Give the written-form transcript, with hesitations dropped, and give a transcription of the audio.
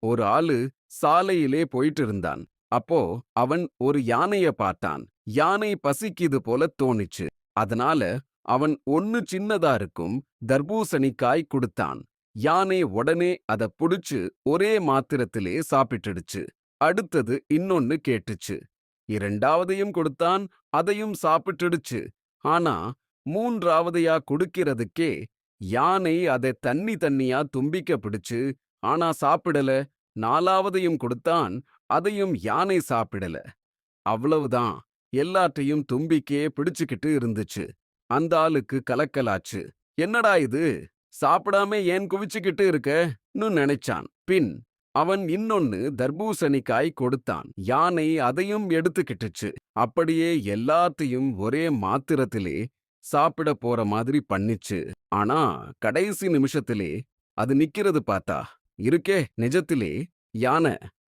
ஒரு ஆளு சாலையிலே போயிட்டு இருந்தான். அப்போ அவன் ஒரு யானைய பார்த்தான். யானை பசிக்குது போல தோணுச்சு. அதனால அவன் ஒன்னு சின்னதா இருக்கும் தர்பூசணிக்காய் கொடுத்தான். யானை உடனே அத புடிச்சு ஒரே மாத்திரத்திலே சாப்பிட்டுடுச்சு. அடுத்தது இன்னொன்னு கேட்டுச்சு. இரண்டாவதையும் கொடுத்தான், அதையும் சாப்பிட்டுடுச்சு. ஆனா மூன்றாவதையா குடுக்கிறதுக்கே யானை அதை தண்ணி தண்ணியா தும்பிக்க பிடிச்சு, ஆனா சாப்பிடல. நாலாவதையும் கொடுத்தான், அதையும் யானை சாப்பிடல. அவ்வளவுதான். எல்லாத்தையும் தும்பிக்கே பிடிச்சுக்கிட்டு இருந்துச்சு. அந்த ஆளுக்கு கலக்கலாச்சு. என்னடா இது, சாப்பிடாம ஏன் குவிச்சுக்கிட்டு இருக்கன்னு நினைச்சான். பின் அவன் இன்னொன்னு தர்பூசணிக்காய் கொடுத்தான். யானை அதையும் எடுத்துக்கிட்டுச்சு. அப்படியே எல்லாத்தையும் ஒரே மாத்திரத்திலே சாப்பிட போற மாதிரி பண்ணிச்சு. ஆனா கடைசி நிமிஷத்திலே அது நிக்கிறது பார்த்தா, இருக்கே நிஜத்திலே யானை